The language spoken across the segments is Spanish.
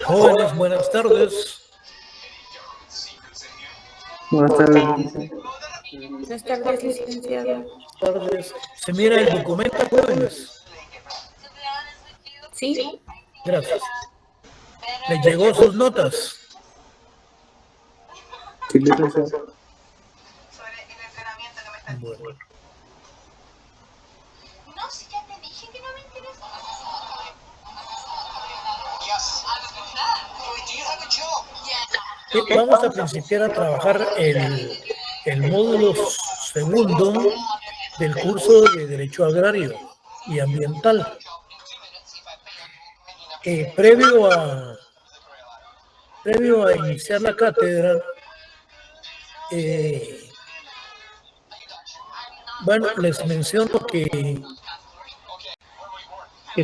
Jóvenes, buenas tardes. Buenas tardes. Buenas tardes, licenciado. Tardes. Se mira el documento, jóvenes. Sí, Gracias. ¿Les llegó sus notas? Sí, licenciado. Bueno. No, si ya te dije que no me interesa. Vamos a principiar a trabajar el módulo segundo del curso de Derecho Agrario y Ambiental. Previo a iniciar la cátedra, les menciono que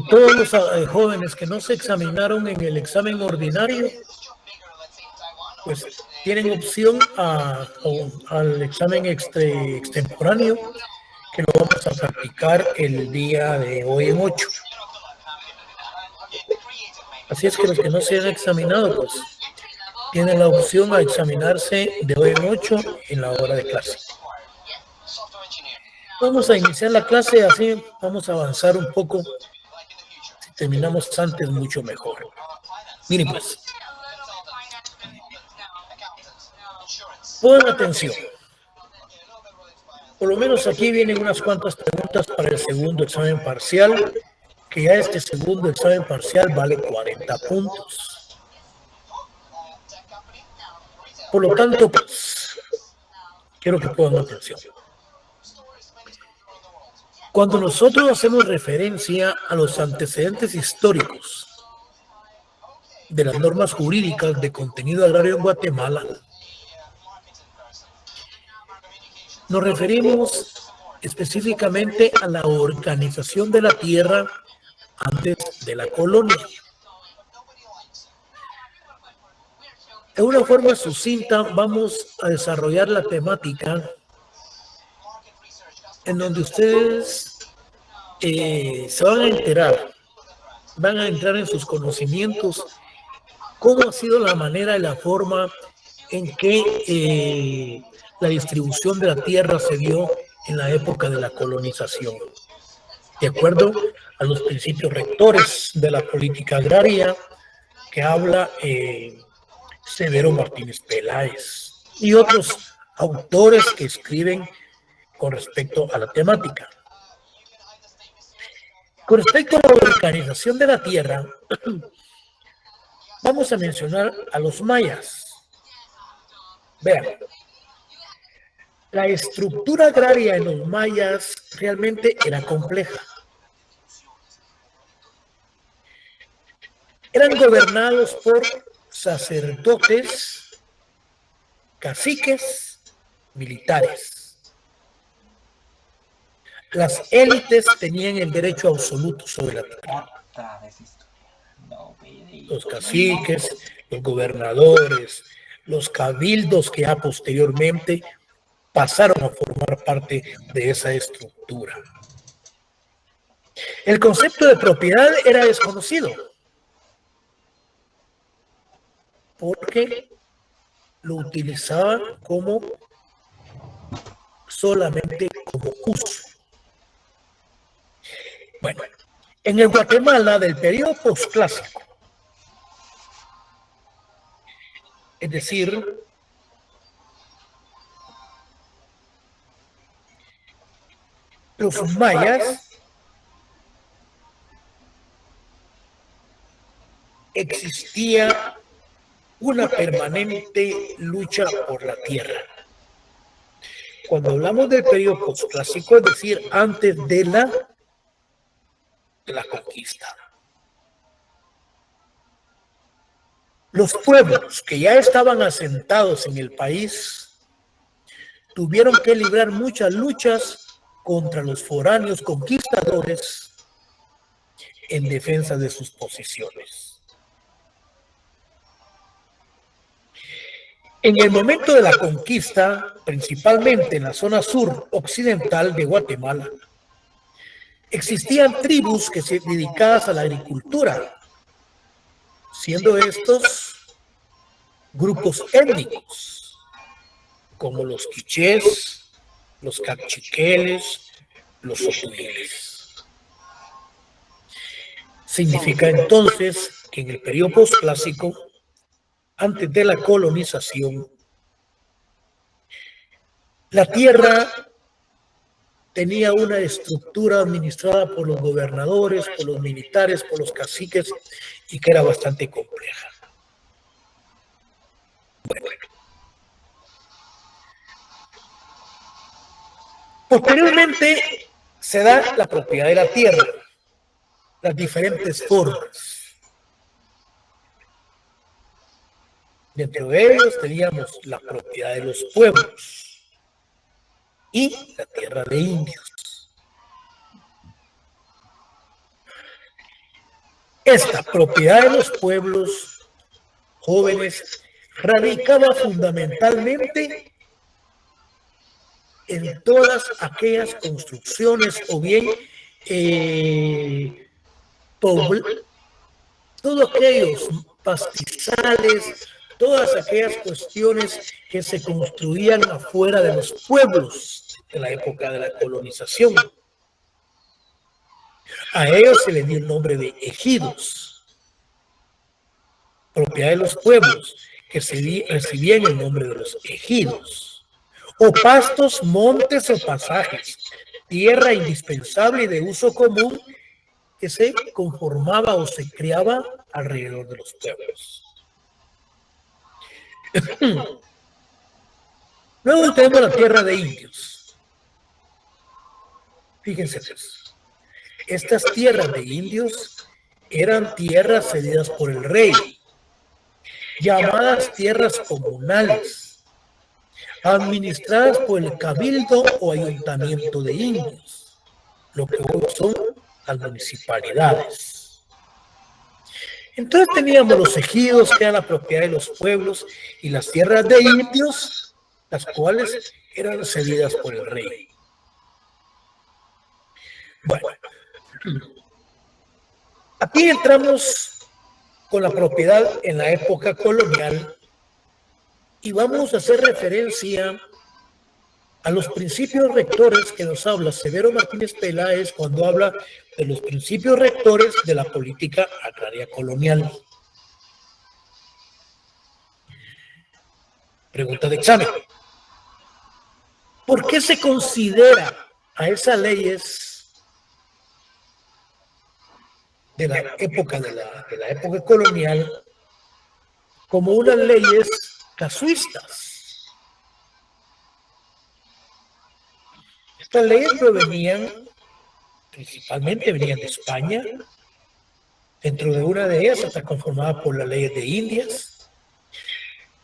todos los jóvenes que no se examinaron en el examen ordinario, pues tienen opción al examen extemporáneo, que lo vamos a practicar el día de hoy en 8. Así es que los que no se han examinado, pues tienen la opción a examinarse de hoy en 8 en la hora de clase. Vamos a iniciar la clase, así vamos a avanzar un poco. Si terminamos antes, mucho mejor. Miren pues. Pongan atención. Por lo menos aquí vienen unas cuantas preguntas para el segundo examen parcial, que ya este segundo examen parcial vale 40 puntos. Por lo tanto, pues, quiero que pongan atención. Cuando nosotros hacemos referencia a los antecedentes históricos de las normas jurídicas de contenido agrario en Guatemala, nos referimos específicamente a la organización de la tierra antes de la colonia. De una forma sucinta vamos a desarrollar la temática en donde ustedes se van a entrar en sus conocimientos cómo ha sido la manera y la forma en que la distribución de la tierra se dio en la época de la colonización, de acuerdo a los principios rectores de la política agraria que habla Severo Martínez Peláez y otros autores que escriben con respecto a la temática. Con respecto a la organización de la tierra, vamos a mencionar a los mayas. Vean, la estructura agraria en los mayas realmente era compleja. Eran gobernados por sacerdotes, caciques, militares. Las élites tenían el derecho absoluto sobre la tierra. Los caciques, los gobernadores, los cabildos que ya posteriormente pasaron a formar parte de esa estructura. El concepto de propiedad era desconocido, porque lo utilizaban solamente como uso. Bueno, en el Guatemala del periodo posclásico, es decir, los mayas existía una permanente lucha por la tierra. Cuando hablamos del periodo posclásico, es decir, antes de la conquista. Los pueblos que ya estaban asentados en el país tuvieron que librar muchas luchas contra los foráneos conquistadores en defensa de sus posiciones. En el momento de la conquista, principalmente en la zona sur occidental de Guatemala, existían tribus que se dedicadas a la agricultura, siendo estos grupos étnicos, como los quichés, los cachiqueles, los otuiles. Significa entonces que en el periodo posclásico, antes de la colonización, la tierra tenía una estructura administrada por los gobernadores, por los militares, por los caciques, y que era bastante compleja. Bueno. Posteriormente se da la propiedad de la tierra, las diferentes formas. Dentro de ellos teníamos la propiedad de los pueblos y la tierra de indios. Esta propiedad de los pueblos jóvenes radicaba fundamentalmente en todas aquellas construcciones o bien todos aquellos pastizales, todas aquellas cuestiones que se construían afuera de los pueblos en la época de la colonización. A ellos se les dio el nombre de ejidos, propiedad de los pueblos, que recibían el nombre de los ejidos. O pastos, montes o pasajes, tierra indispensable y de uso común que se conformaba o se creaba alrededor de los pueblos. Luego tenemos la tierra de indios. Fíjense pues, estas tierras de indios eran tierras cedidas por el rey, llamadas tierras comunales, administradas por el cabildo o ayuntamiento de indios, lo que hoy son las municipalidades. Entonces teníamos los ejidos, que eran la propiedad de los pueblos, y las tierras de indios, las cuales eran cedidas por el rey. Bueno, aquí entramos con la propiedad en la época colonial y vamos a hacer referencia a los principios rectores que nos habla Severo Martínez Peláez cuando habla de los principios rectores de la política agraria colonial. Pregunta de examen. ¿Por qué se considera a esas leyes de la época colonial como unas leyes casuistas? Estas leyes principalmente venían de España. Dentro de una de ellas está conformada por las leyes de Indias.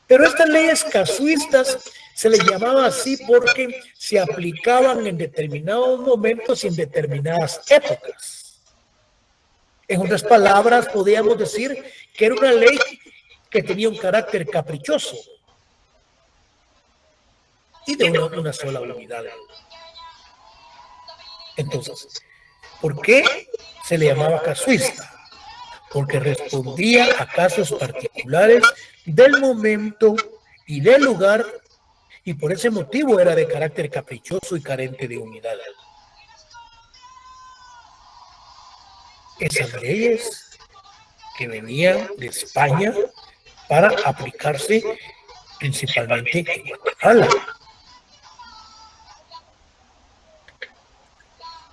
Pero estas leyes casuistas se les llamaba así porque se aplicaban en determinados momentos y en determinadas épocas. En otras palabras, podríamos decir que era una ley que tenía un carácter caprichoso y de una sola unidad. Entonces, ¿por qué se le llamaba casuista? Porque respondía a casos particulares del momento y del lugar, y por ese motivo era de carácter caprichoso y carente de unidad. Esas leyes que venían de España para aplicarse principalmente en Guatemala.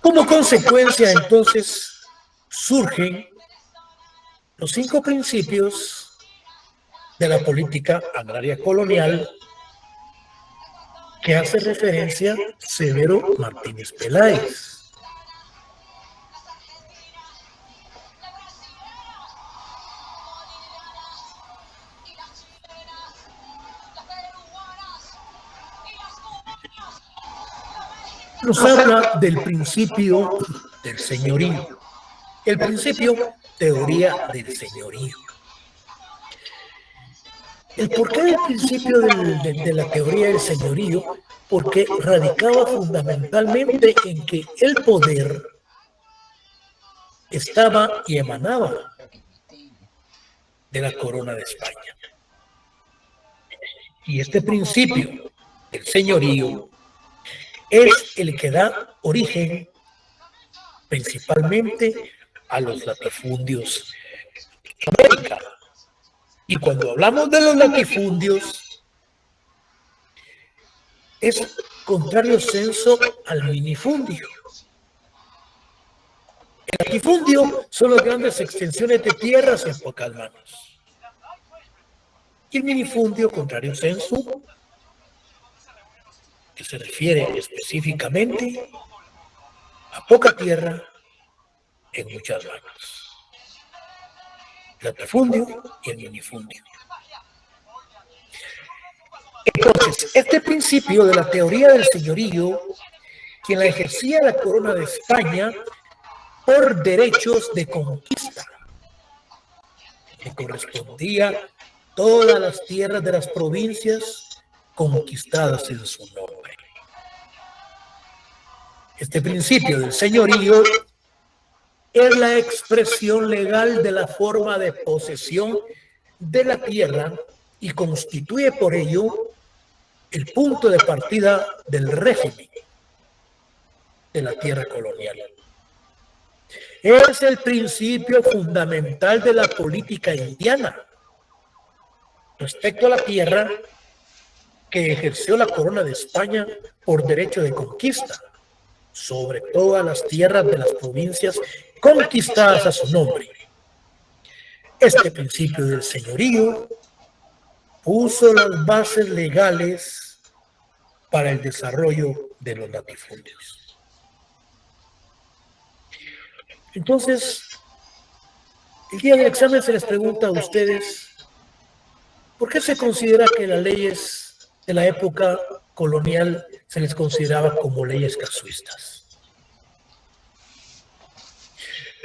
Como consecuencia, entonces, surgen los 5 principios de la política agraria colonial que hace referencia Severo Martínez Peláez. Nos habla del principio del señorío. El principio, teoría del señorío. ¿El porqué del principio de la teoría del señorío? Porque radicaba fundamentalmente en que el poder estaba y emanaba de la corona de España. Y este principio del señorío es el que da origen principalmente a los latifundios de América. Y cuando hablamos de los latifundios, es contrario senso al minifundio. El latifundio son las grandes extensiones de tierras en pocas manos. Y el minifundio, contrario senso, que se refiere específicamente a poca tierra en muchas manos. El latifundio y el minifundio. Entonces, este principio de la teoría del señorío, quien la ejercía la corona de España por derechos de conquista, le correspondía todas las tierras de las provincias conquistadas en su nombre. Este principio del señorío es la expresión legal de la forma de posesión de la tierra y constituye por ello el punto de partida del régimen de la tierra colonial. Es el principio fundamental de la política indiana respecto a la tierra que ejerció la corona de España por derecho de conquista sobre todas las tierras de las provincias conquistadas a su nombre. Este principio del señorío puso las bases legales para el desarrollo de los latifundios. Entonces, el día del examen se les pregunta a ustedes, ¿por qué se considera que las leyes de la época colonial se les consideraba como leyes casuistas?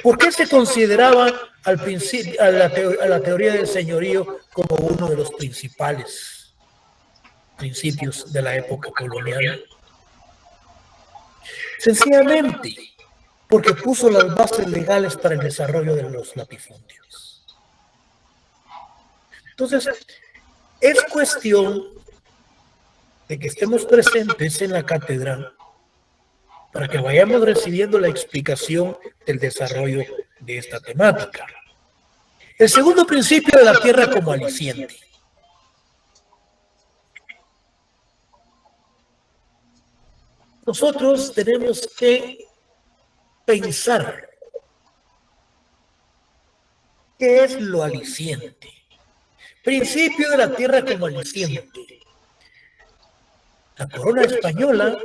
¿Por qué se consideraba al principio a la teoría del señorío como uno de los principales principios de la época colonial? Sencillamente porque puso las bases legales para el desarrollo de los latifundios. Entonces, es cuestión de que estemos presentes en la cátedra para que vayamos recibiendo la explicación del desarrollo de esta temática. El segundo principio de la tierra como aliciente. Nosotros tenemos que pensar qué es lo aliciente. Principio de la tierra como aliciente. La corona española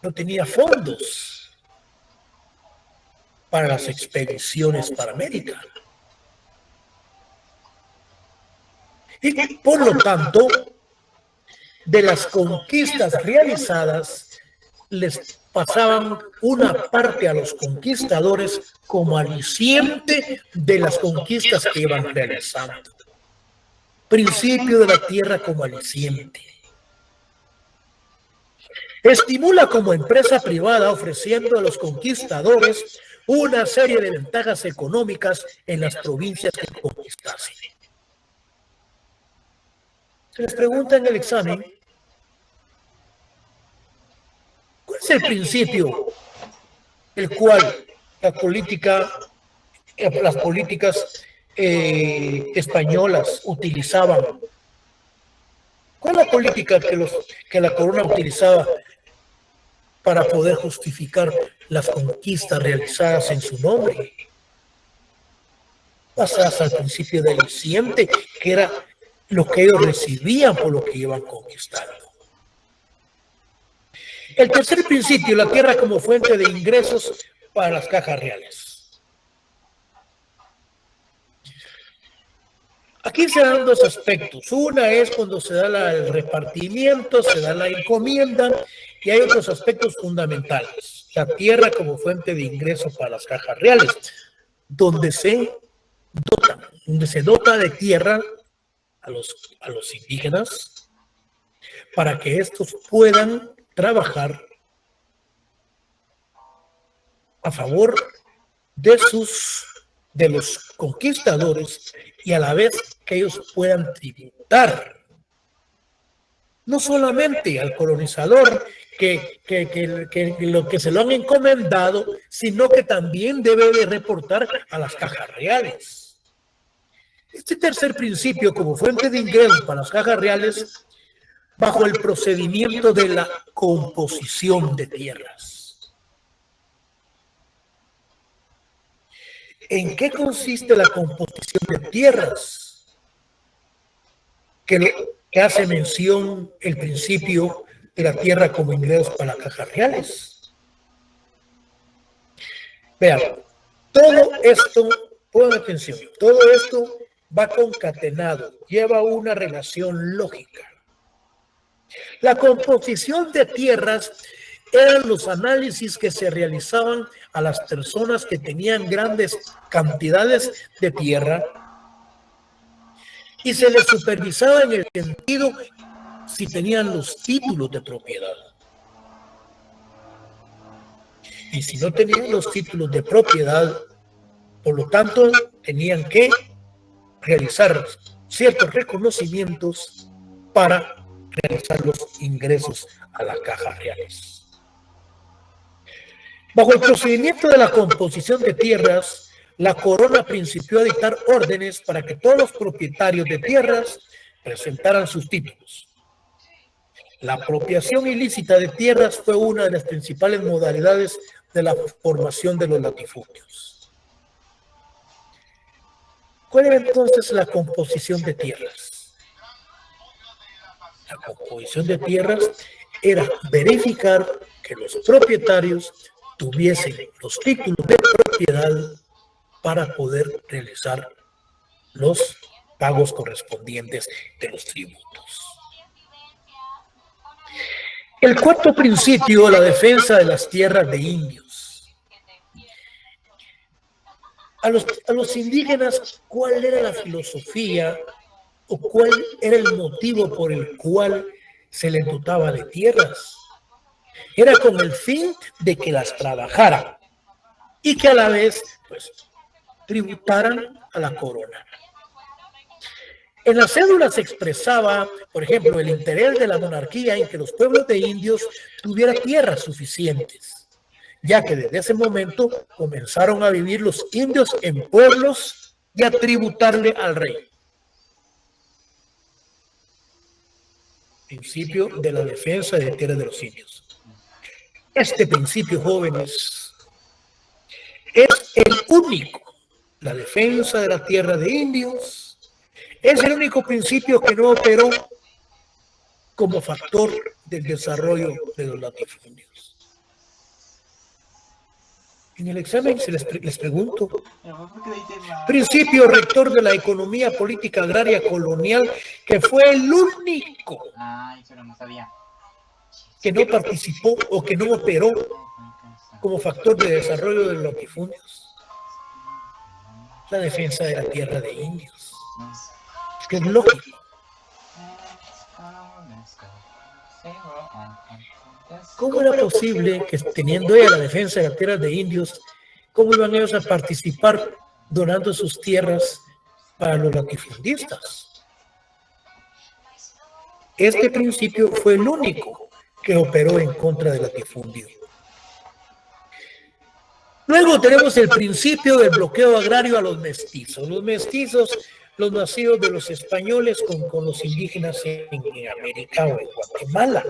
no tenía fondos para las expediciones para América. Y por lo tanto, de las conquistas realizadas, les pasaban una parte a los conquistadores como aliciente de las conquistas que iban realizando. Principio de la tierra como aliciente. Estimula como empresa privada ofreciendo a los conquistadores una serie de ventajas económicas en las provincias que conquistasen. Se les pregunta en el examen, ¿cuál es el principio el cual las políticas españolas utilizaban? ¿Cuál es la política que la corona utilizaba para poder justificar las conquistas realizadas en su nombre? Basadas al principio del aliciente, que era lo que ellos recibían por lo que iban conquistando. El tercer principio, la tierra como fuente de ingresos para las cajas reales. Aquí se dan dos aspectos. Una es cuando se da el repartimiento, se da la encomienda, y hay otros aspectos fundamentales. La tierra como fuente de ingresos para las cajas reales, donde se dota de tierra a los indígenas para que estos puedan trabajar a favor de sus de los conquistadores y a la vez que ellos puedan tributar no solamente al colonizador que lo que se lo han encomendado, sino que también debe de reportar a las cajas reales. Este tercer principio, como fuente de ingresos para las cajas reales, bajo el procedimiento de la composición de tierras. ¿En qué consiste la composición de tierras? Que hace mención el principio de la tierra como ingresos para las cajas reales. Vean, todo esto, pongan atención, todo esto va concatenado, lleva una relación lógica. La composición de tierras eran los análisis que se realizaban a las personas que tenían grandes cantidades de tierra y se les supervisaba en el sentido si tenían los títulos de propiedad. Y si no tenían los títulos de propiedad, por lo tanto, tenían que realizar ciertos reconocimientos para realizar los ingresos a las cajas reales. Bajo el procedimiento de la composición de tierras, la corona principió a dictar órdenes para que todos los propietarios de tierras presentaran sus títulos. La apropiación ilícita de tierras fue una de las principales modalidades de la formación de los latifundios. ¿Cuál era entonces la composición de tierras? La composición de tierras era verificar que los propietarios tuviesen los títulos de propiedad para poder realizar los pagos correspondientes de los tributos. El cuarto principio, la defensa de las tierras de indios. A los indígenas, ¿cuál era la filosofía o cuál era el motivo por el cual se les dotaba de tierras? Era con el fin de que las trabajaran y que a la vez, pues, tributaran a la corona. En la cédula se expresaba, por ejemplo, el interés de la monarquía en que los pueblos de indios tuvieran tierras suficientes, ya que desde ese momento comenzaron a vivir los indios en pueblos y a tributarle al rey. Principio de la defensa de tierras de los indios. Este principio, jóvenes, es el único. La defensa de la tierra de indios es el único principio que no operó como factor del desarrollo de los latifundios. En el examen les pregunto, principio rector de la economía política agraria colonial, que fue el único que no participó o que no operó como factor de desarrollo de los latifundios. La defensa de la tierra de indios. Es que es lógico. ¿Cómo era posible que teniendo ella la defensa de las tierras de indios, cómo iban ellos a participar donando sus tierras para los latifundistas? Este principio fue el único que operó en contra del latifundio. Luego tenemos el principio del bloqueo agrario a los mestizos. Los mestizos, los nacidos de los españoles con los indígenas en América o en Guatemala.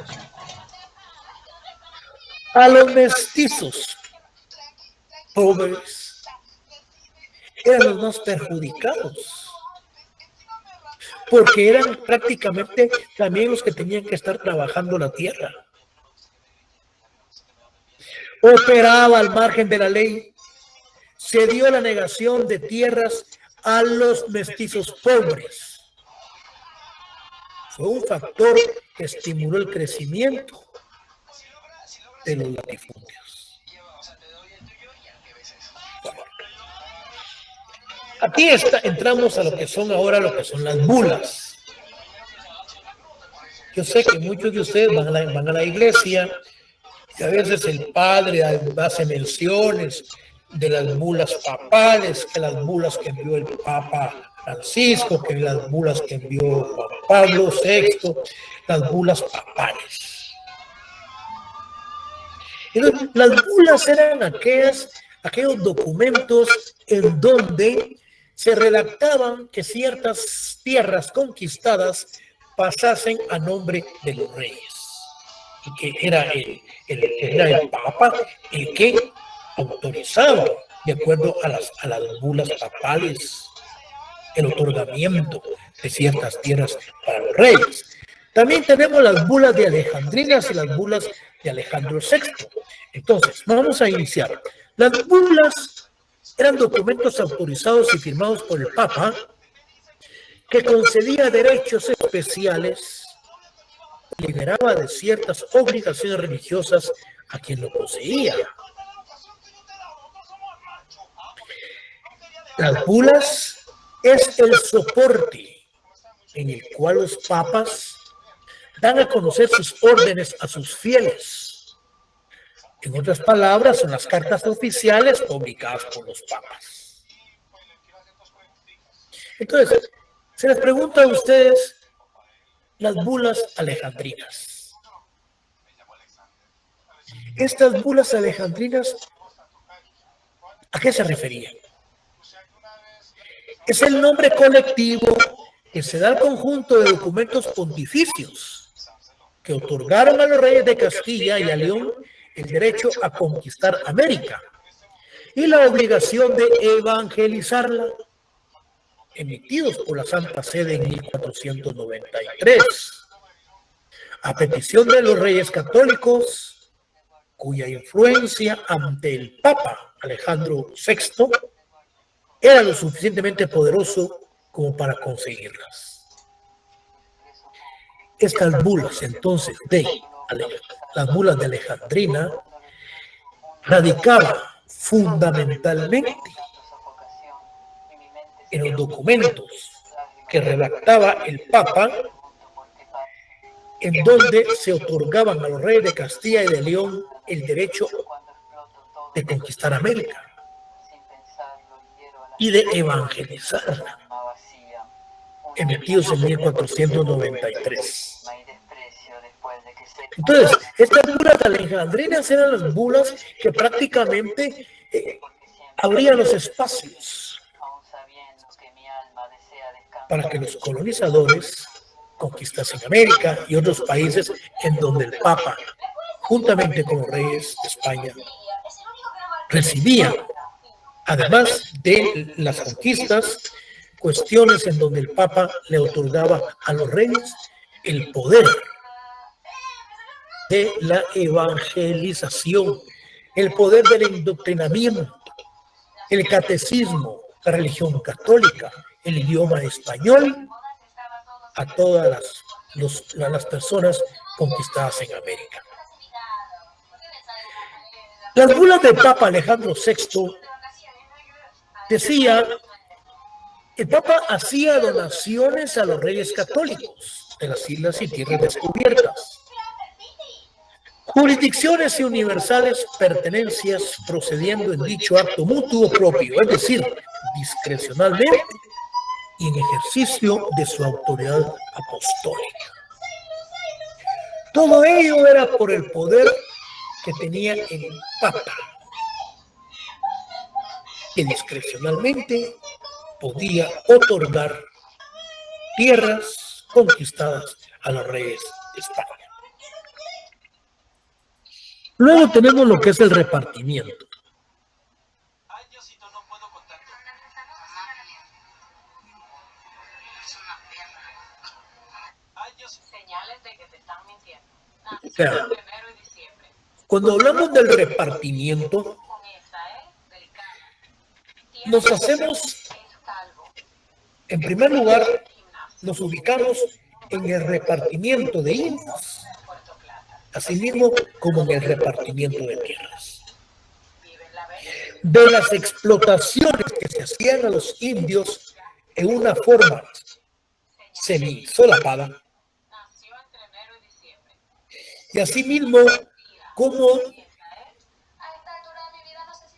A los mestizos pobres eran los más perjudicados, porque eran prácticamente también los que tenían que estar trabajando la tierra. Operaba al margen de la ley, se dio la negación de tierras a los mestizos pobres. Fue un factor que estimuló el crecimiento de los latifundios. Bueno, aquí entramos a lo que son ahora las bulas. Yo sé que muchos de ustedes van a la iglesia y a veces el padre hace menciones de las bulas papales, que las bulas que envió el Papa Francisco, que las bulas que envió Juan Pablo VI, las bulas papales. Entonces, las bulas eran aquellos documentos en donde se redactaban que ciertas tierras conquistadas pasasen a nombre de los reyes. Y que era el Papa el que autorizaba, de acuerdo a las bulas papales, el otorgamiento de ciertas tierras para los reyes. También tenemos las bulas de Alejandrinas y las bulas de Alejandro VI. Entonces, vamos a iniciar. Las bulas eran documentos autorizados y firmados por el Papa que concedía derechos especiales, liberaba de ciertas obligaciones religiosas a quien lo poseía. Las bulas es el soporte en el cual los papas dan a conocer sus órdenes a sus fieles. En otras palabras, son las cartas oficiales publicadas por los papas. Entonces, se les pregunta a ustedes las bulas alejandrinas. Estas bulas alejandrinas, ¿a qué se referían? Es el nombre colectivo que se da al conjunto de documentos pontificios que otorgaron a los reyes de Castilla y a León el derecho a conquistar América y la obligación de evangelizarla, emitidos por la Santa Sede en 1493, a petición de los reyes católicos, cuya influencia ante el Papa Alejandro VI era lo suficientemente poderoso como para conseguirlas. Estas bulas, entonces, las bulas de Alejandrina, radicaban fundamentalmente en los documentos que redactaba el Papa, en donde se otorgaban a los reyes de Castilla y de León el derecho de conquistar América y de evangelizarla, emitidos en 1493. Entonces, estas bulas alejandrinas eran las bulas que prácticamente abrían los espacios para que los colonizadores conquistasen América y otros países en donde el Papa, juntamente con los reyes de España, recibía, además de las conquistas, cuestiones en donde el Papa le otorgaba a los reyes el poder de la evangelización, el poder del indoctrinamiento, el catecismo, la religión católica, el idioma español, a todas las personas conquistadas en América. Las bulas del Papa Alejandro VI decía, el Papa hacía donaciones a los reyes católicos de las islas y tierras descubiertas, jurisdicciones y universales pertenencias procediendo en dicho acto mutuo propio, es decir, discrecionalmente y en ejercicio de su autoridad apostólica. Todo ello era por el poder que tenía el Papa, que discrecionalmente podía otorgar tierras conquistadas a los reyes de España. Luego tenemos lo que es el repartimiento. O sea, cuando hablamos del repartimiento, nos hacemos, en primer lugar, nos ubicamos en el repartimiento de indios, asimismo como en el repartimiento de tierras. De las explotaciones que se hacían a los indios en una forma semi-solapada, y asimismo como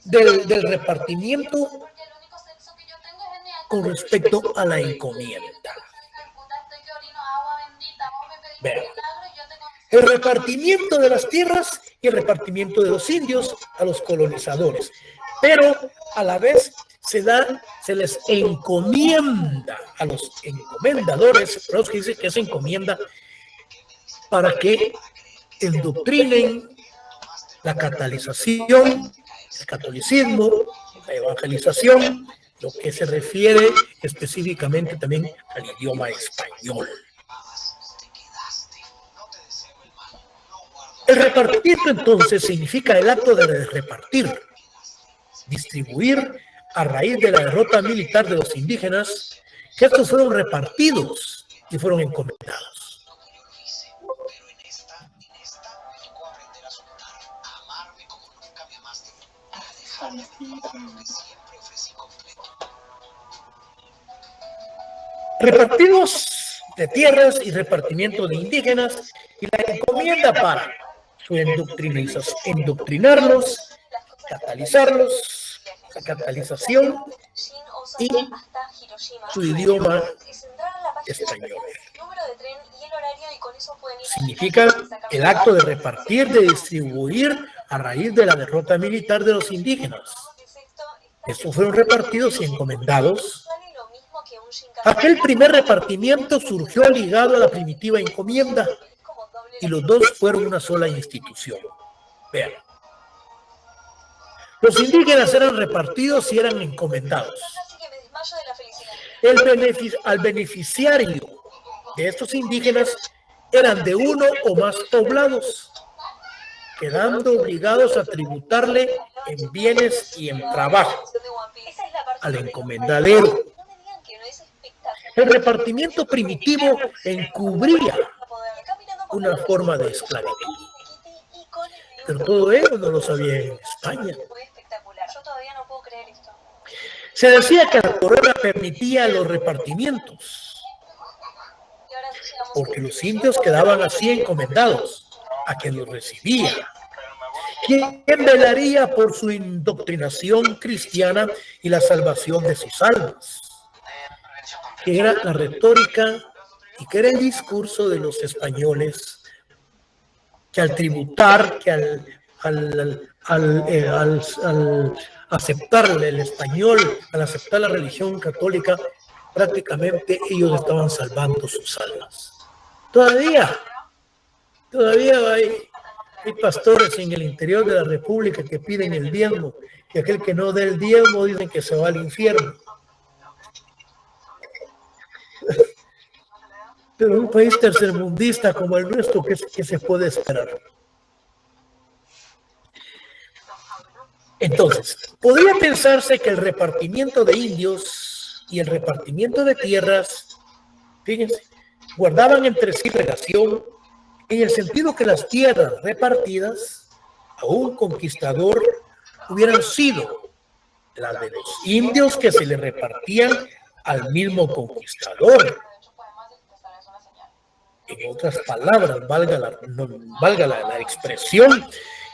del repartimiento Porque el único sexo que yo tengo es el neandertal. con respecto a la encomienda. Puta, estoy que orino agua bendita. Vos me pedís Vean. un milagro y yo tengo... El repartimiento de las tierras y el repartimiento de los indios a los colonizadores. Pero a la vez se les encomienda a los encomendadores, los que dicen que se encomienda para que endoctrinen la catolización, el catolicismo, la evangelización, lo que se refiere específicamente también al idioma español. El repartimiento entonces significa el acto de repartir, distribuir a raíz de la derrota militar de los indígenas, que estos fueron repartidos y fueron encomendados. Repartidos de tierras y repartimiento de indígenas y la encomienda para su endoctrinarlos, catalizarlos, la catalización y su idioma español. Significa el acto de repartir, de distribuir a raíz de la derrota militar de los indígenas. Estos fueron repartidos y encomendados. Aquel primer repartimiento surgió ligado a la primitiva encomienda y los dos fueron una sola institución. Vean. Los indígenas eran repartidos y eran encomendados. Al beneficiario de estos indígenas eran de uno o más poblados, quedando obligados a tributarle en bienes y en trabajo al encomendadero. El repartimiento primitivo encubría una forma de esclavitud. Pero todo ello no lo sabía en España. Se decía que la corona permitía los repartimientos, porque los indios quedaban así encomendados a quien los recibía. ¿Quién velaría por su indoctrinación cristiana y la salvación de sus almas? Que era la retórica y que era el discurso de los españoles, que al tributar, que al aceptar el español, al aceptar la religión católica, prácticamente ellos estaban salvando sus almas. Todavía hay pastores en el interior de la República que piden el diezmo, y aquel que no dé el diezmo dicen que se va al infierno. Pero en un país tercermundista como el nuestro, ¿qué se puede esperar? Entonces, podría pensarse que el repartimiento de indios y el repartimiento de tierras, fíjense, guardaban entre sí relación en el sentido que las tierras repartidas a un conquistador hubieran sido las de los indios que se le repartían al mismo conquistador. En otras palabras, valga la expresión,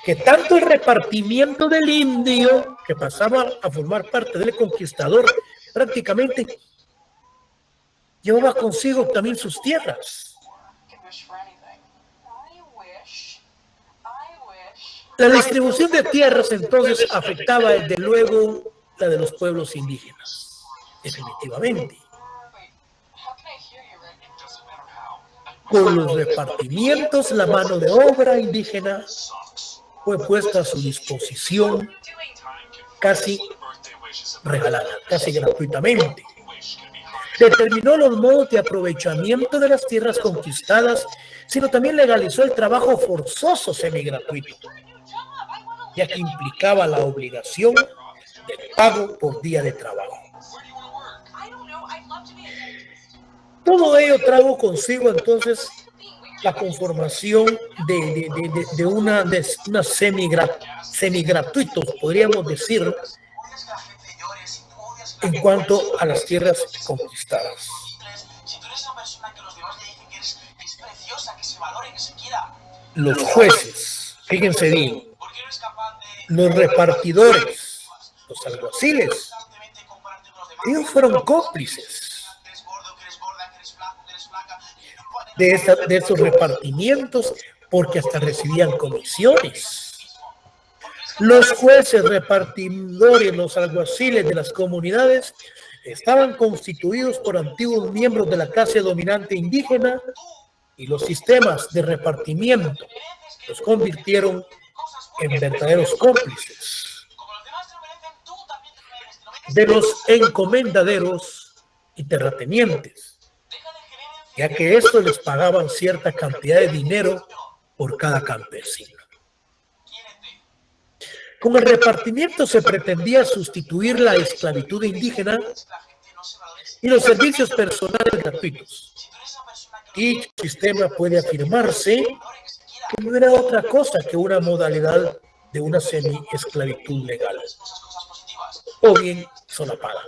que tanto el repartimiento del indio, que pasaba a formar parte del conquistador, prácticamente llevaba consigo también sus tierras. La distribución de tierras entonces afectaba desde luego la de los pueblos indígenas, definitivamente. Con los repartimientos, la mano de obra indígena fue puesta a su disposición casi regalada, casi gratuitamente. Determinó los modos de aprovechamiento de las tierras conquistadas, sino también legalizó el trabajo forzoso semigratuito, ya que implicaba la obligación del pago por día de trabajo. Todo ello trajo consigo entonces la conformación de una semigratuitos, podríamos decir, en cuanto a las tierras conquistadas. Los jueces, fíjense bien, los repartidores los alguaciles. Ellos fueron cómplices de esos repartimientos porque hasta recibían comisiones. Los jueces, repartidores, los alguaciles de las comunidades estaban constituidos por antiguos miembros de la clase dominante indígena y los sistemas de repartimiento los convirtieron en verdaderos cómplices de los encomendaderos y terratenientes, ya que estos les pagaban cierta cantidad de dinero por cada campesino. Con el repartimiento se pretendía sustituir la esclavitud indígena y los servicios personales gratuitos. Dicho sistema puede afirmarse que no era otra cosa que una modalidad de una semi-esclavitud legal, o bien solapada.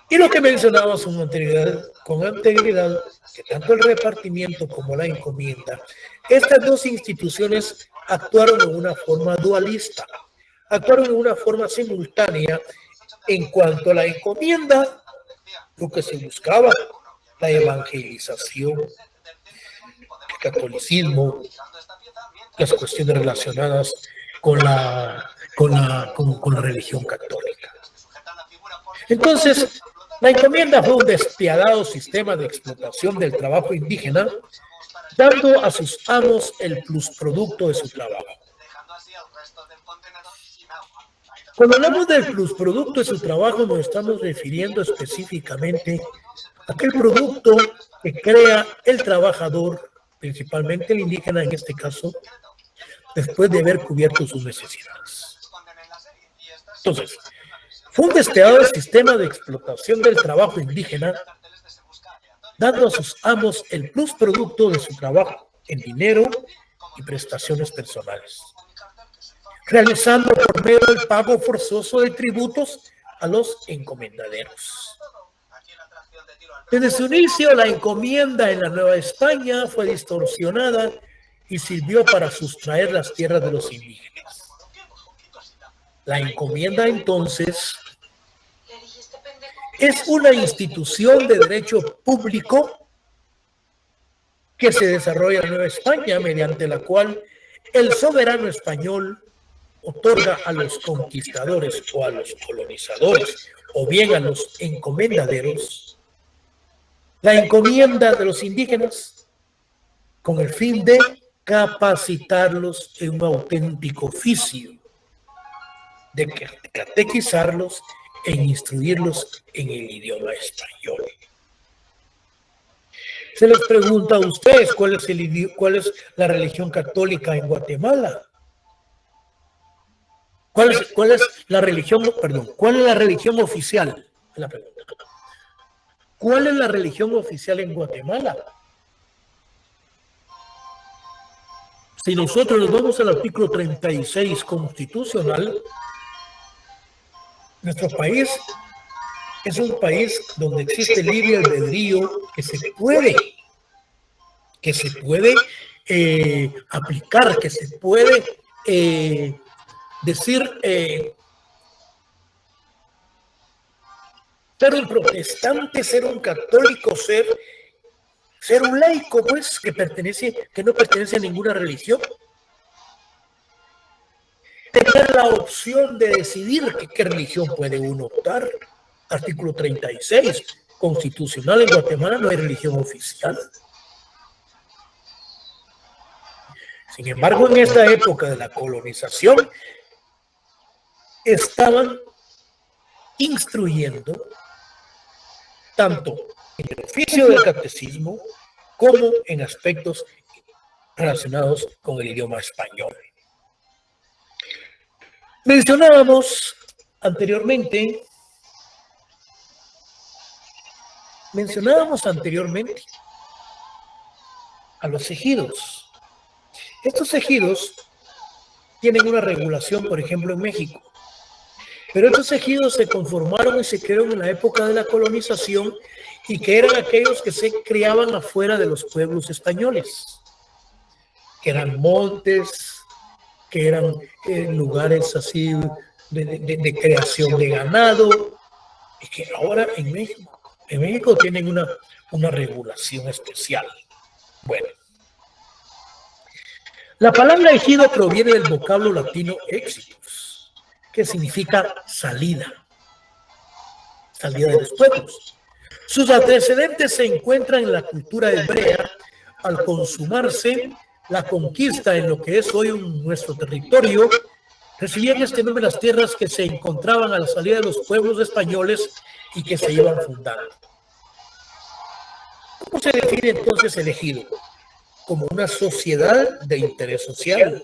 Y lo que mencionábamos con anterioridad, que tanto el repartimiento como la encomienda, estas dos instituciones actuaron en una forma dualista, actuaron en una forma simultánea. En cuanto a la encomienda, lo que se buscaba, la evangelización, el catolicismo, las cuestiones relacionadas con la religión católica. Entonces, la encomienda fue un despiadado sistema de explotación del trabajo indígena, dando a sus amos el plusproducto de su trabajo. Cuando hablamos del plusproducto de su trabajo, nos estamos refiriendo específicamente a aquel producto que crea el trabajador, principalmente el indígena en este caso, después de haber cubierto sus necesidades. Entonces, fue un despiadado sistema de explotación del trabajo indígena, dando a sus amos el plusproducto de su trabajo en dinero y prestaciones personales, realizando por medio del pago forzoso de tributos a los encomendaderos. Desde su inicio, la encomienda en la Nueva España fue distorsionada y sirvió para sustraer las tierras de los indígenas. La encomienda, entonces, es una institución de derecho público que se desarrolla en la Nueva España, mediante la cual el soberano español otorga a los conquistadores o a los colonizadores o bien a los encomendaderos la encomienda de los indígenas con el fin de capacitarlos en un auténtico oficio, de catequizarlos e instruirlos en el idioma español. Se les pregunta a ustedes cuál es la religión católica en Guatemala. ¿Cuál es la religión oficial? La pregunta. ¿Cuál es la religión oficial en Guatemala? Si nosotros nos vamos al artículo 36 constitucional, nuestro país es un país donde existe libre albedrío que se puede aplicar, que se puede decir ser un protestante, ser un católico, ser un laico, pues, que no pertenece a ninguna religión. Tener la opción de decidir qué religión puede uno optar. Artículo 36 constitucional. En Guatemala no hay religión oficial. Sin embargo, en esta época de la colonización, estaban instruyendo tanto en el oficio del catecismo como en aspectos relacionados con el idioma español. Mencionábamos anteriormente a los ejidos. Estos ejidos tienen una regulación, por ejemplo, en México. Pero estos ejidos se conformaron y se crearon en la época de la colonización y que eran aquellos que se criaban afuera de los pueblos españoles, que eran montes, que eran lugares así de creación de ganado, y que ahora en México tienen una regulación especial. Bueno, la palabra ejido proviene del vocablo latino exitus, que significa salida de los pueblos. Sus antecedentes se encuentran en la cultura hebrea al consumarse la conquista en lo que es hoy nuestro territorio. Recibían este nombre las tierras que se encontraban a la salida de los pueblos españoles y que se iban fundando. ¿Cómo se define entonces el ejido? Como una sociedad de interés social,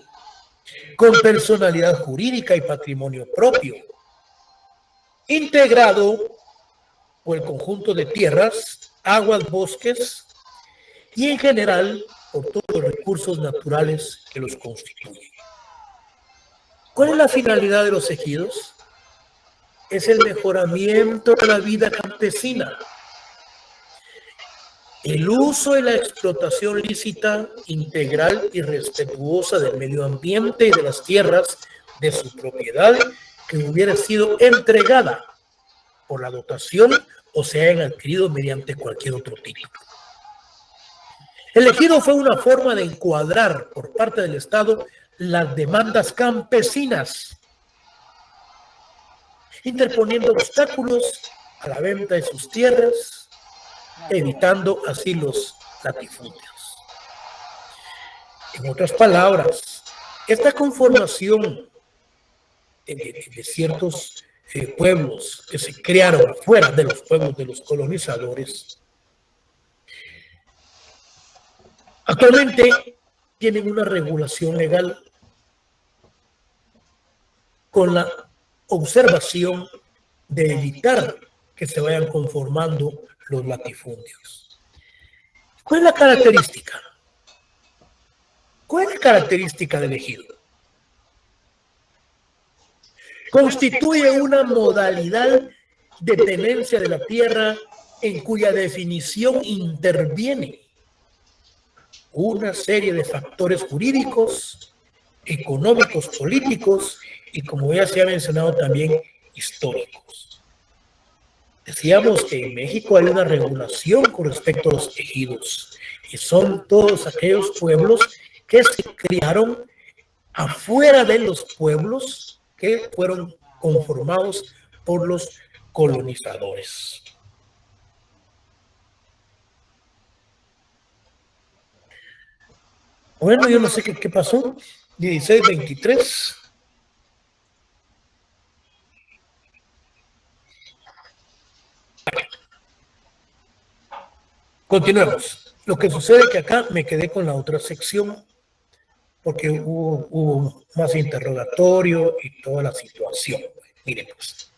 con personalidad jurídica y patrimonio propio, integrado por el conjunto de tierras, aguas, bosques y en general por todos los recursos naturales que los constituyen. ¿Cuál es la finalidad de los ejidos? Es el mejoramiento de la vida campesina, el uso y la explotación lícita, integral y respetuosa del medio ambiente y de las tierras de su propiedad que hubiera sido entregada por la dotación o se hayan adquirido mediante cualquier otro título. El ejido fue una forma de encuadrar por parte del Estado las demandas campesinas, interponiendo obstáculos a la venta de sus tierras, evitando así los latifundios. En otras palabras, esta conformación de ciertos pueblos que se crearon fuera de los pueblos de los colonizadores, actualmente tienen una regulación legal con la observación de evitar que se vayan conformando los latifundios. ¿Cuál es la característica? ¿Cuál es la característica del ejido? Constituye una modalidad de tenencia de la tierra en cuya definición interviene una serie de factores jurídicos, económicos, políticos y, como ya se ha mencionado, también históricos. Decíamos que en México hay una regulación con respecto a los ejidos y son todos aquellos pueblos que se criaron afuera de los pueblos que fueron conformados por los colonizadores. Bueno, yo no sé qué pasó. 16:23. Continuemos. Lo que sucede es que acá me quedé con la otra sección porque hubo más interrogatorio y toda la situación. Miren pues.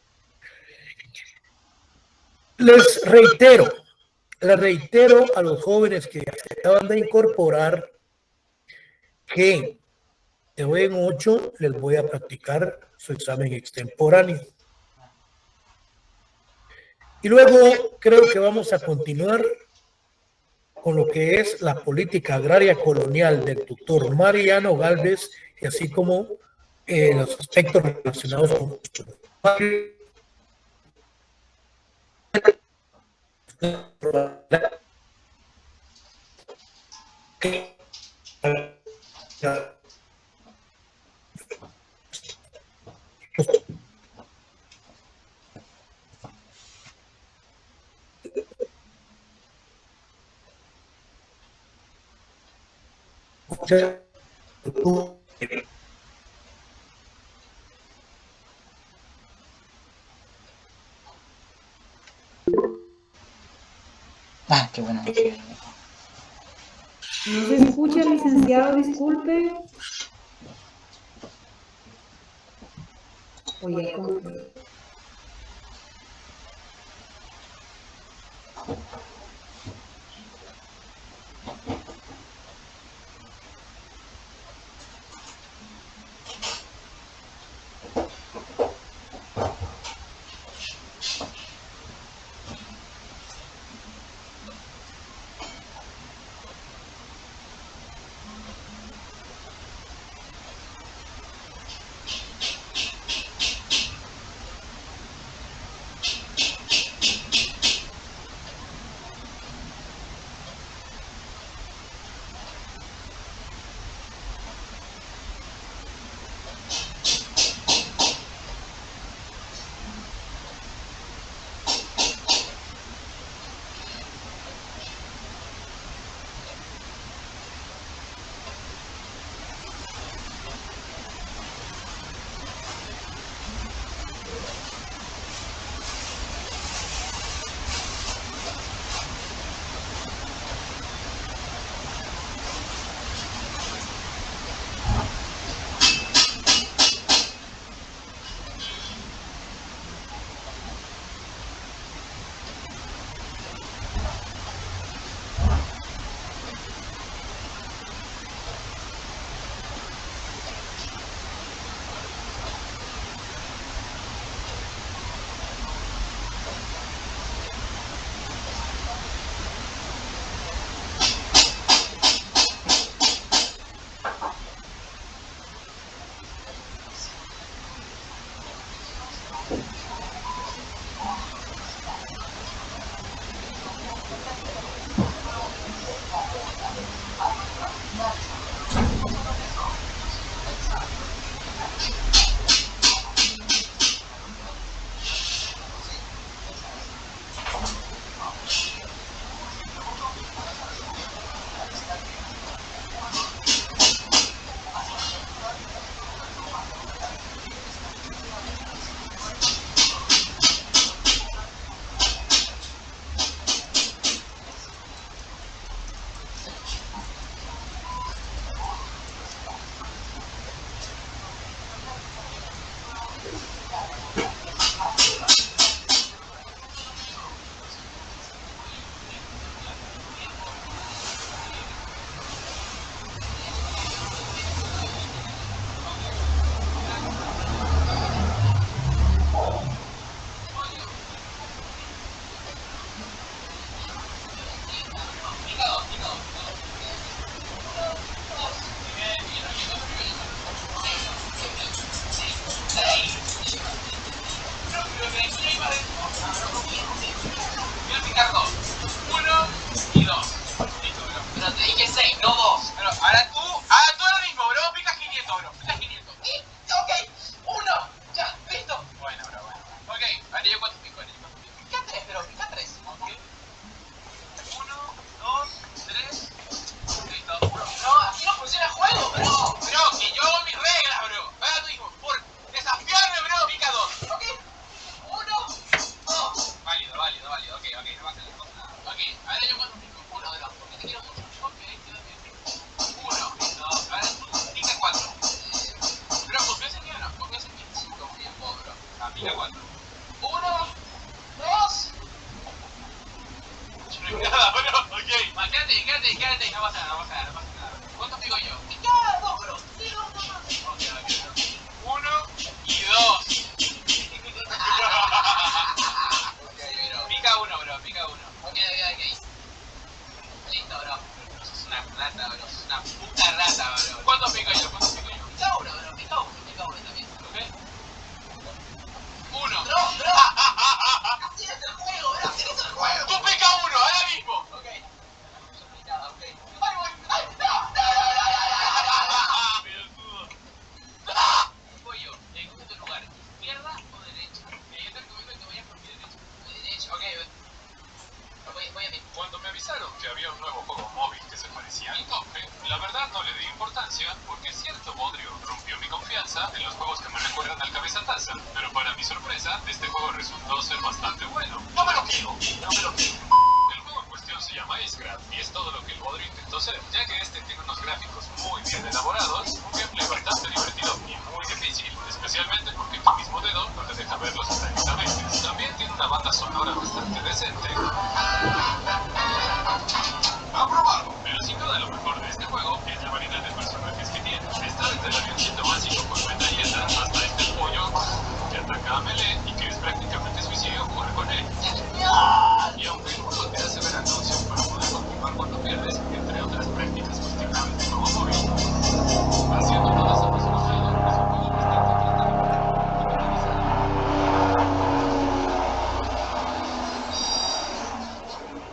Les reitero a los jóvenes que se acaban de incorporar que de hoy en 8 les voy a practicar su examen extemporáneo. Y luego creo que vamos a continuar con lo que es la política agraria colonial del doctor Mariano Gálvez, y así como los aspectos relacionados con Qué bueno. No se escucha, licenciado, disculpe. Oye, ¿cómo? Quédate, no pasa nada. ¿Cuánto pico yo? Pica dos, bro. Sí, dos. Ok. 1 y 2. Pica uno, bro. Ok. Listo, bro. Pero sos una rata, bro. Sos una puta rata, bro. ¿Cuánto pico yo? Pica uno, bro. Pica uno también. ¿Ok? 1. Bro. Así es el juego, bro. Tú pica uno, ahora mismo. Ok. ¡Ay, no! Pelotudo. Pollo, escoge tu lugar, ¿izquierda o derecha? Yo te recomiendo que vayas por mi derecha. Mi derecha, ok. Voy a mí. Cuando me avisaron que había un nuevo juego móvil que se parecía al cofre, la verdad no le di importancia porque cierto bodrio rompió mi confianza en los juegos que me recuerdan al cabeza taza. Pero para mi sorpresa, este juego resultó ser bastante bueno. No me lo quiero. El juego en cuestión se llama Acecraft y es todo lo que el bodrio intentó ser, ya que este tiene unos gráficos muy bien elaborados, un gameplay bastante divertido y muy difícil, especialmente porque tu mismo dedo no te deja verlos exactamente. También tiene una banda sonora bastante decente. ¡Aprobado! Pero sin duda lo mejor de este juego es la variedad de personajes que tiene. Está desde el avioncito básico con metralleta hasta este pollo que ataca a melee y que es prácticamente suicidio jugar con él. Y aunque el juego te hace ver anuncios para poder continuar cuando pierdes, entre otras prácticas cuestionables de juego móvil, haciendo todo eso resolucionado, es un juego bastante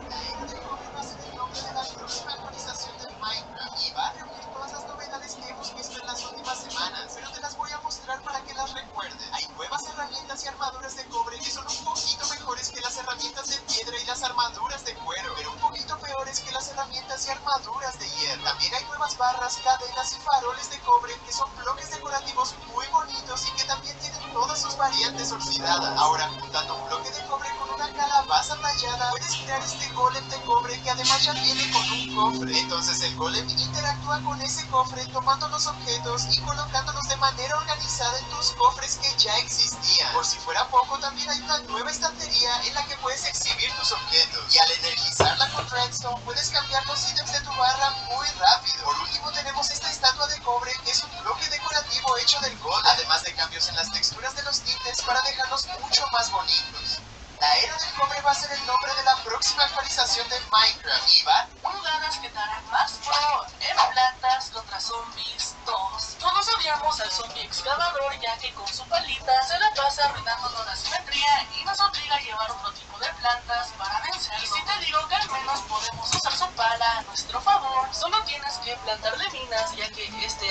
La era del cobre va a ser el nombre de la próxima actualización de Minecraft y va a reunir todas las novedades que hemos visto en las últimas semanas, pero te las voy a mostrar para que las recuerdes. Hay nuevas herramientas y armaduras de cobre que son un poquito mejores que las herramientas de piedra y las armaduras de cuero, pero un poquito peores que las herramientas y armaduras de hierro. También hay nuevas barras, cadenas y faroles de cobre que son bloques decorativos muy bonitos y que también tienen todas sus variantes oxidadas. Ahora, juntando un bloque de cobre con una calabaza tallada, puedes crear este golem de cobre que además ya viene con un cofre. Entonces el golem interactúa con ese cofre tomando los objetos y colocándolos de manera organizada en tus cofres que ya existían. Por si fuera poco, también hay una nueva estantería en la que puedes exhibir tus objetos. Y al energizarla con redstone, puedes cambiar los ítems de tu barra muy rápido. Por último, tenemos esta estatua de cobre que es un bloque decorativo hecho del golem, además de cambios en las texturas de los tintes para dejarlos mucho más bonitos. La era del cobre va a ser el nombre de la próxima actualización de Minecraft. Iván, jugadas que darán más pro en plantas contra zombies 2. Todos odiamos al zombie excavador, ya que con su palita se la pasa arruinándonos la simetría y nos obliga a llevar otro tipo de plantas para vencerlo. Y si te digo que al menos podemos usar su pala a nuestro favor, solo tienes que plantarle minas, ya que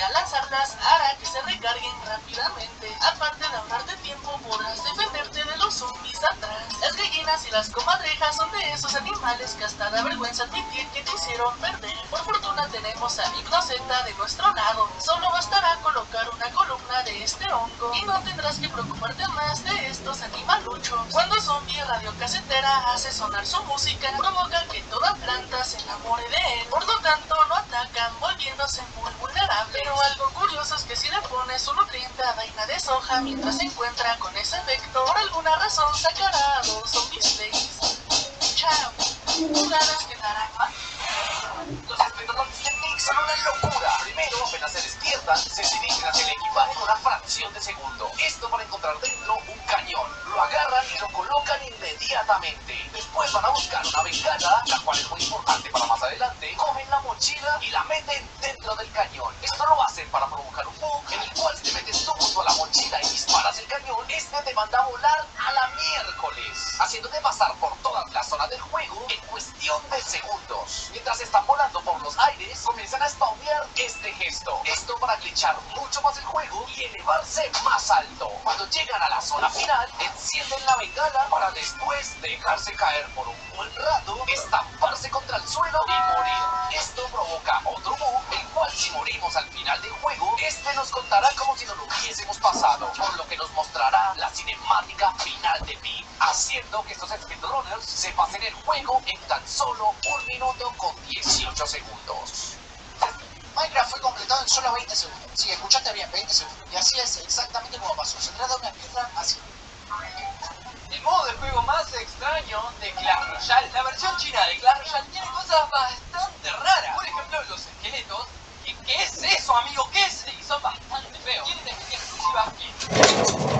al lanzarlas hará que se recarguen rápidamente. Aparte de ahorrarte tiempo, podrás defenderte de los zombies atrás. Las gallinas y las comadrejas son de esos animales que hasta da vergüenza admitir que te hicieron perder. Por fortuna tenemos a Hypnozeta de nuestro lado. Solo bastará colocar una columna de este hongo y no tendrás que preocuparte más de estos animaluchos. Cuando Zombie radiocasetera hace sonar su música, provoca que toda planta se enamore de él. Por lo tanto, lo atacan volviéndose muy vulnerable. Pero algo curioso es que si le pones un nutriente a vaina de soja mientras se encuentra con ese efecto, por alguna razón sacará a dos zombies face. Chao. Jugadas que darán más. Los espectadores de Mix son una locura. Primero, apenas se despiertan, se dirigen hacia el equipaje en una fracción de segundo. Esto para encontrar dentro un cañón. Lo agarran y lo colocan inmediatamente. Después van a buscar una bengala, la cual es muy importante para más adelante. Cogen la mochila y la meten dentro del cañón. Esto lo hacen para provocar un bug en el cual si te metes tú junto a la mochila y disparas el cañón, este te manda a volar a la miércoles, haciéndote pasar por toda la zona del juego en cuestión de segundos. Mientras están volando por los aires, comienzan a spawnear este gesto. Esto para glitchar mucho más el juego y elevarse más alto. Cuando llegan a la zona final, encienden la bengala para después dejarse caer por un buen rato, estamparse contra el suelo y morir. Esto provoca otro bug, el cual si morimos al final del juego, este nos contará como si no lo hubiésemos pasado, por lo que nos mostrará la cinemática final de Pi, haciendo que estos speedrunners se pasen el juego en tan solo 1 minuto con 18 segundos. Minecraft fue completado en solo 20 segundos. Sí, escuchaste bien, 20 segundos. Y así es exactamente como pasó. Se trata de una piedra así. El modo de juego más extraño de Clash Royale. La versión china de Clash Royale tiene cosas bastante raras. es eso, amigo? ¿Qué es? Sí, son bastante feos. Tienen exclusiva aquí.